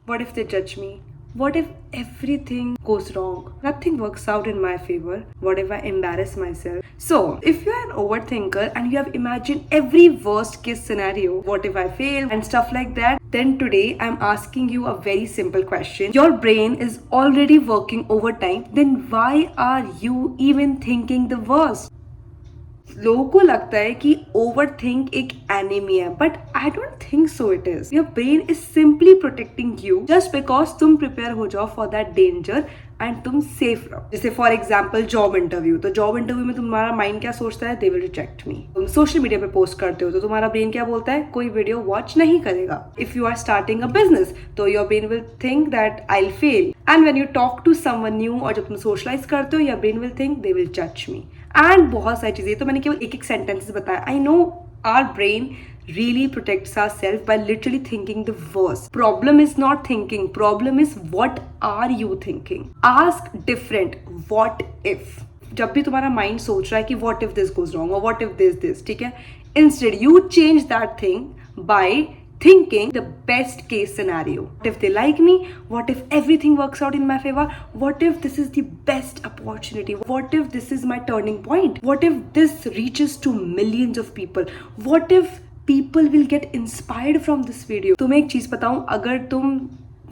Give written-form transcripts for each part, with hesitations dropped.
What if they judge me? What if everything goes wrong? Nothing works out in my favor. What if I embarrass myself? So, if you're an overthinker and you have imagined every worst case scenario, what if I fail and stuff like that, then today I'm asking you a very simple question. Your brain is already working overtime, then why are you even thinking the worst? लोगों को लगता है कि over think एक enemy है, but I don't think so it is. Your brain is simply protecting you just because तुम prepare हो जाओ फॉर दैट डेंजर एंड तुम सेफ रहो. जैसे फॉर एग्जाम्पल जॉब इंटरव्यू, तो जॉब इंटरव्यू में तुम्हारा माइंड क्या सोचता है? दे विल रिजेक्ट मी. तुम सोशल मीडिया पे पोस्ट करते हो तो तुम्हारा ब्रेन क्या बोलता है? कोई वीडियो वॉच नहीं करेगा. If you are starting a business तो your brain will think that I will fail. And when you talk to someone new और जब तुम सोशलाइज करते हो, your brain will think they will जज मी. एंड बहुत सारी चीजें, तो मैंने केवल एक एक सेंटेंसेस बताया. I know our brain really protects ourselves by literally thinking the worst. Problem is not thinking. Problem is what are you thinking? Ask different. What if? जब भी तुम्हारा माइंड सोच रहा है कि what if this goes wrong or what if this, ठीक है? Instead you change that thing by thinking the best case scenario. What if they like me? What if everything works out in my favor? What if this is the best opportunity? What if this is my turning point? What if this reaches to millions of people? What if people will get inspired from this video? तुम्हें एक चीज बताऊं, अगर तुम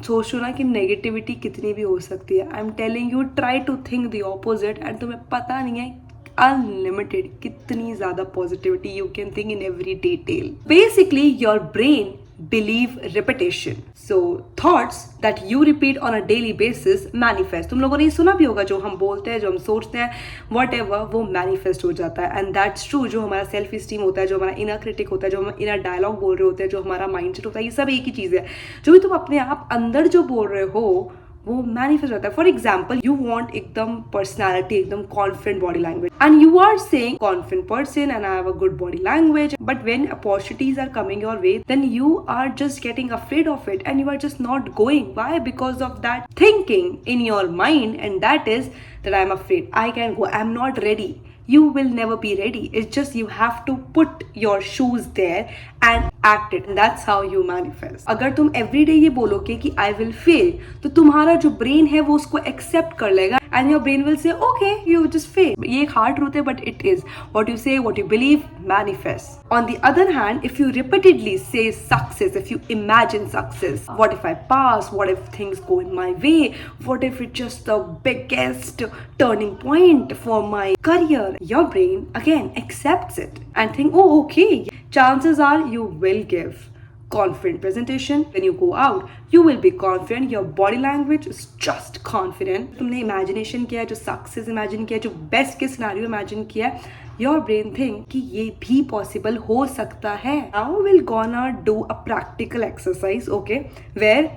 सोचो ना कि negativity कितनी भी हो सकती है, I am telling you try to think the opposite and तुम्हें पता नहीं है अनलिमिटेड कितनी ज्यादा positivity you can think in every detail. Basically your brain believe repetition. So thoughts that you repeat on a daily basis manifest. तुम लोगों ने ये सुना भी होगा, जो हम बोलते हैं, जो हम सोचते हैं, whatever, वो manifest हो जाता है. And that's true. जो हमारा self esteem होता है, जो हमारा inner critic होता है, जो हम inner dialogue बोल रहे होते हैं, जो हमारा mindset होता है, ये सब एक ही चीज़ है. जो भी तुम अपने आप अंदर जो बोल रहे हो वो मैनिफेस्ट होता है. फॉर एग्जाम्पल यू वॉन्ट एकदम पर्सनैलिटी, एकदम confident body language, and you are saying confident person and I have a good body language, but when opportunities are coming your way then you are just getting afraid of it and you are just not going. Why? Because of that thinking in your mind, and that is that I am afraid, I can go, I am not ready. You will never be ready. It's just you have to put your shoes there and act it. And that's how you manifest. अगर तुम everyday ये बोलोगे कि I will fail, तो तुम्हारा जो brain है वो उसको accept कर लेगा and your brain will say okay, you just fail. ये एक hard truth है, but it is. What you say, what you believe manifests. On the other hand, if you repeatedly say success, if you imagine success, what if I pass? What if things go in my way? What if it's just the biggest turning point for my career? Your brain again accepts it and think, oh okay, chances are you will give confident presentation. When you go out you will be confident. Your body language is just confident. तुमने imagination किया है, जो success imagine किया है, जो best case scenario imagine किया है, your brain think कि ये भी possible हो सकता है. Now we'll gonna do a practical exercise, okay, where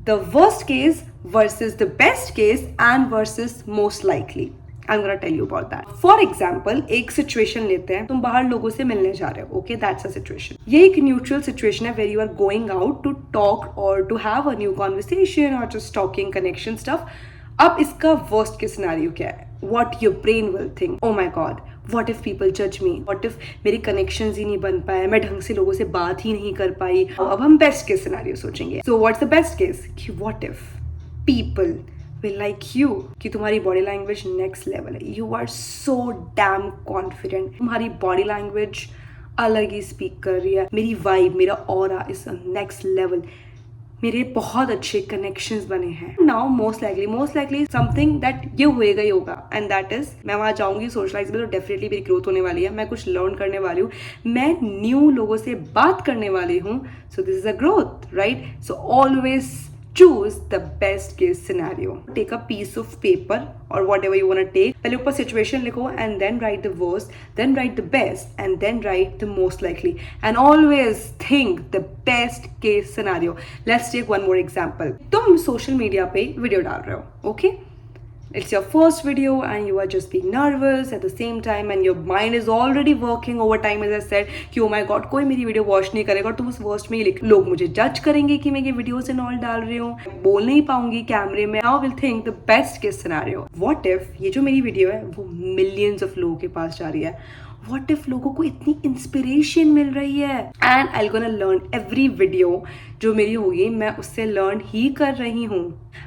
the worst case versus the best case and versus most likely. I'm gonna tell you about that. For example, एक situation लेते हैं, तुम बाहर लोगों से मिलने जा रहे हो, okay, that's a situation. ये एक neutral situation है where you are going out to talk or to have a new conversation or just talking connection stuff. अब इसका worst case scenario क्या है? What your brain will think. Oh my God, what if people judge me? What if मेरी connections ही नहीं बन पाए, मैं ढंग से लोगों से बात ही नहीं कर पाई. अब हम best case scenario सोचेंगे. So what's the best case? कि what if people will like you, कि तुम्हारी बॉडी लैंग्वेज नेक्स्ट लेवल है, you are so damn confident, तुम्हारी बॉडी लैंग्वेज अलग ही स्पीक कर रही है, मेरी वाइब, मेरा ऑरा इज नेक्स्ट लेवल, मेरे बहुत अच्छे कनेक्शंस बने हैं. Now most likely something that ये होएगा ही होगा, एंड दैट इज मैं वहाँ जाऊंगी सोशलाइज में तो डेफिनेटली मेरी ग्रोथ होने वाली है, मैं कुछ लर्न करने वाली हूँ, मैं न्यू लोगों से बात करने वाली हूँ. So this is a growth, right? So always choose the best case scenario. Take a piece of paper or whatever you want to take. पहले ऊपर situation लिखो and then write the worst, then write the best and then write the most likely. And always think the best case scenario. Let's take one more example. तुम social media पे video डाल रहे हो, okay? It's your first video and you are just being nervous at the same time and your mind is already working overtime, as I said, कि oh my god कोई मेरी video watch नहीं करेगा और तुम उस वर्स्ट में ही लिख, लोग मुझे जज करेंगे कि मैं ये वीडियोस एंड ऑल डाल रही हूँ, बोल नहीं पाऊंगी कैमरे में. Now we'll think the best case scenario. What if ये जो मेरी वीडियो है वो मिलियंस ऑफ लोगों के पास जा रही है? व्हाट इफ लोगों को इतनी इंस्पिरेशन मिल रही है, and I gonna learn every video जो मेरी होगी मैं उससे लर्न ही कर रही हूँ,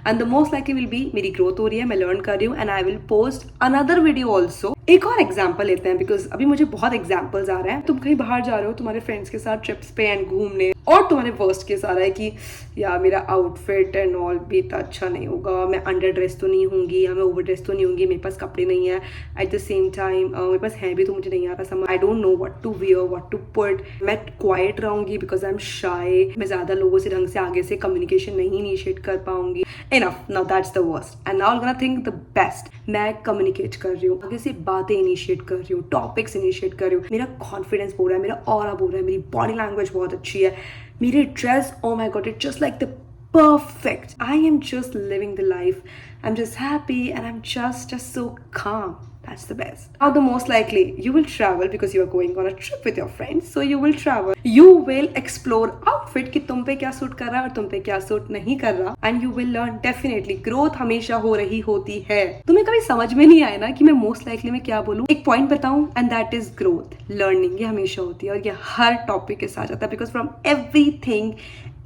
and the most likely will be मेरी ग्रोथ हो रही है, मैं लर्न कर रही हूँ, and I will post another video also. एक और एग्जाम्पल लेते हैं बिकॉज अभी मुझे बहुत एग्जाम्पल्स आ रहे हैं। तुम कहीं बाहर जा रहे हो तुम्हारे फ्रेंड्स के साथ ट्रिप्स पे एंड घूमने, और तुम्हारे वर्स्ट केस आ रहा है कि यार मेरा आउटफिट एंड ऑल भी इतना अच्छा नहीं होगा, मैं अंडर ड्रेस तो नहीं होंगी या मैं ओवर ड्रेस तो नहीं होंगी, मेरे पास कपड़े नहीं है, एट द सेम टाइम मेरे पास है भी तो मुझे नहीं आता समझ, I don't know what to wear what to put, मैं क्वाइट रहूंगी बिकॉज आई एम शाय, मैं ज्यादा लोगों से ढंग से आगे से कम्युनिकेशन नहीं इनिशिएट कर पाऊंगी। Enough, now that's the worst, and now I am gonna think the best. मैं कम्युनिकेट कर रही हूँ, आगे से बातें इनिशिएट कर रही हूँ, टॉपिक्स इनिशिएट कर रही हूँ, मेरा कॉन्फिडेंस बोल रहा है, मेरा ऑरा बोल रहा है, मेरी बॉडी लैंग्वेज बहुत अच्छी है, मेरी dress, oh my god, it's just like the perfect. I am just living the life. I'm just happy and I'm just so calm. That's the best. Now the most likely you will travel because you are going on a trip with your friends. So you will travel. You will explore outfit कि तुम पे क्या suit कर रहा है और तुम पे क्या सूट नहीं कर रहा. And you will learn definitely. Growth हमेशा हो रही होती है. तुम्हें कभी समझ में नहीं आया ना कि मैं most likely में क्या बोलूँ? एक point बताऊँ and that is growth. Learning ये हमेशा होती है और ये हर topic के साथ आता है because from everything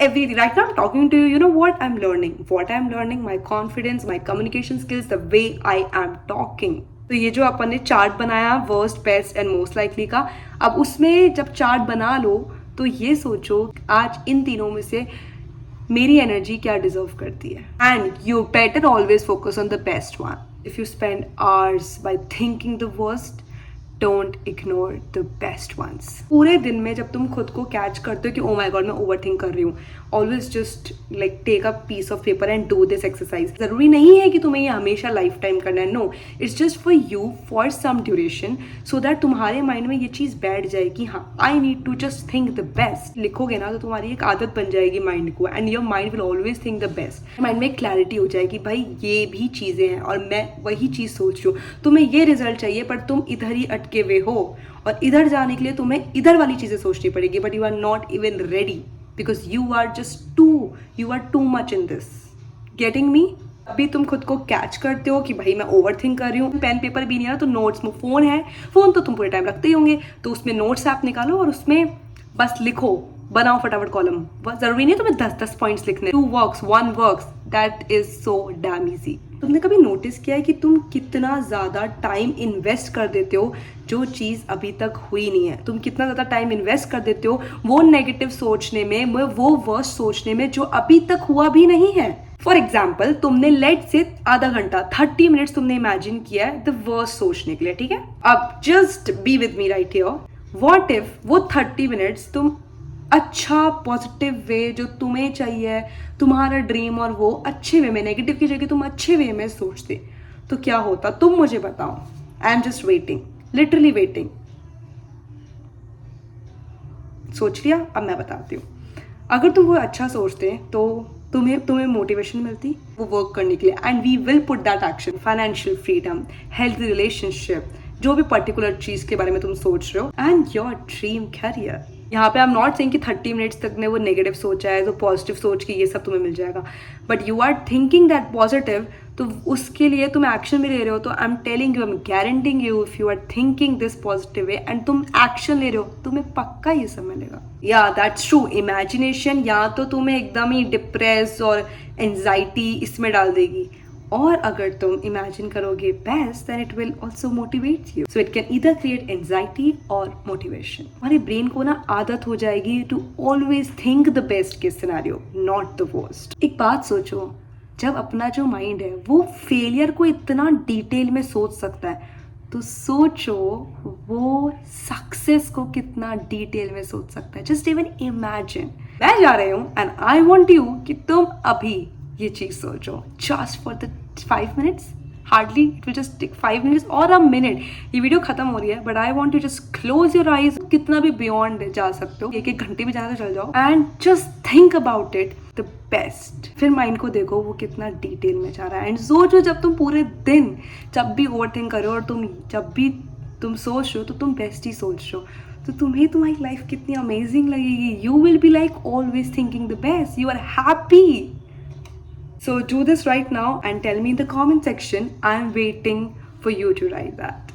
right now I'm talking to you, you know what I'm learning, my confidence, my communication skills, the way I am talking. तो ये जो अपन ने चार्ट बनाया worst, best and most likely का, अब उसमें जब चार्ट बना लो तो ये सोचो आज इन तीनों में से मेरी एनर्जी क्या डिजर्व करती है, and you better always focus on the best one. If you spend hours by thinking the worst, don't ignore the best ones. पूरे दिन में जब तुम खुद को कैच करते हो कि ओ माई गॉड मैं ओवर थिंक कर रही हूँ, always just like take a piece of paper and do this exercise. जरूरी नहीं है कि तुम्हें ये हमेशा लाइफ टाइम करना है, no, it's just for you for some duration, so that तुम्हारे माइंड में ये चीज़ बैठ जाए कि हाँ I need to just think the best. लिखोगे ना तो तुम्हारी एक आदत बन जाएगी माइंड को, and your mind will always think the best. Mind में एक क्लैरिटी हो जाएगी, भाई ये भी चीज़ें हैं और मैं वही चीज़ सोच रही हूँ, तुम्हें ये रिजल्ट चाहिए पर तुम इधर ही अटके हुए हो, और इधर जाने के लिए तुम्हें इधर वाली चीजें सोचनी पड़ेगी, but you are not even ready because you are too much in this. Getting me? अभी तुम खुद को कैच करते हो कि भाई मैं ओवर थिंक कर रही हूँ, पेन पेपर भी नहीं है ना तो नोट्स में, फोन है, फोन तो तुम पूरे टाइम रखते ही होंगे, तो उसमें नोट्स ऐप निकालो और उसमें बस लिखो, बनाओ फटाफट कॉलम. जरूरी नहीं है तुम्हें 10 पॉइंट्स लिखने, 2 works 1 works, that is so damn easy. तुमने कभी नोटिस किया है कि तुम कितना ज़्यादा टाइम इन्वेस्ट कर देते हो जो चीज़ अभी तक हुई नहीं है? तुम कितना ज़्यादा टाइम इन्वेस्ट कर देते हो वो नेगेटिव सोचने में, वो वर्स्ट सोचने में जो अभी तक हुआ भी नहीं है. फॉर एग्जाम्पल, तुमने लेट से आधा घंटा 30 मिनट्स तुमने इमेजिन किया है द वर्स्ट सोचने के लिए, ठीक है? अब just be with me right here. What if वो 30 मिनट्स तुम अच्छा पॉजिटिव वे जो तुम्हें चाहिए, तुम्हारा ड्रीम, और वो अच्छे वे में, नेगेटिव की जगह तुम अच्छे वे में सोचते, तो क्या होता? तुम मुझे बताओ. I am just waiting, literally waiting. सोच लिया? अब मैं बताती हूँ. अगर तुम वो अच्छा सोचते तो तुम्हें मोटिवेशन मिलती वो वर्क करने के लिए, and we will put that action. Financial freedom, healthy relationship, जो भी पर्टिकुलर चीज़ के बारे में तुम सोच रहे हो, एंड योर ड्रीम करियर. यहाँ पे आई एम नॉट सेइंग कि 30 मिनट्स तक ने वो नेगेटिव सोचा है तो पॉजिटिव सोच के ये सब तुम्हें मिल जाएगा, but you are thinking that positive, तो उसके लिए तुम एक्शन भी ले रहे हो. तो I am telling you, I am guaranteeing you, if you are thinking this positive way and तुम एक्शन ले रहे हो, तुम्हें पक्का ये सब मिलेगा. या दैट्स ट्रू. इमेजिनेशन या तो तुम्हें एकदम ही डिप्रेस और एंजाइटी इसमें डाल देगी, और अगर तुम इमेजिन करोगे best, then it will also motivate you. So it can either create anxiety और मोटिवेशन. हमारे ब्रेन को ना आदत हो जाएगी to always think the best case scenario, not the worst. एक बात सोचो, जब अपना जो माइंड है वो फेलियर को इतना डिटेल में सोच सकता है, तो सोचो वो सक्सेस को कितना डिटेल में सोच सकता है. Just even imagine. मैं जा रही हूँ एंड आई वॉन्ट यू कि तुम अभी ये चीज सोचो, just for the 5 minutes, hardly it will just take 5 minutes और अ मिनट. ये वीडियो खत्म हो रही है, but I want you just close your eyes. कितना भी बियॉन्ड जा सकते हो, 1-1 घंटे भी जाना तो चल जाओ, and just think about it the best. फिर माइंड को देखो वो कितना डिटेल में जा रहा है, एंड सोचो जब तुम पूरे दिन जब भी ओवर थिंक करो और जब भी तुम सोच रहे हो तो तुम बेस्ट ही सोच रहे हो, तो तुम्हें तुम्हारी लाइफ कितनी अमेजिंग लगेगी. You will be like always thinking the best. You are happy. So do this right now and tell me in the comment section. I'm waiting for you to write that.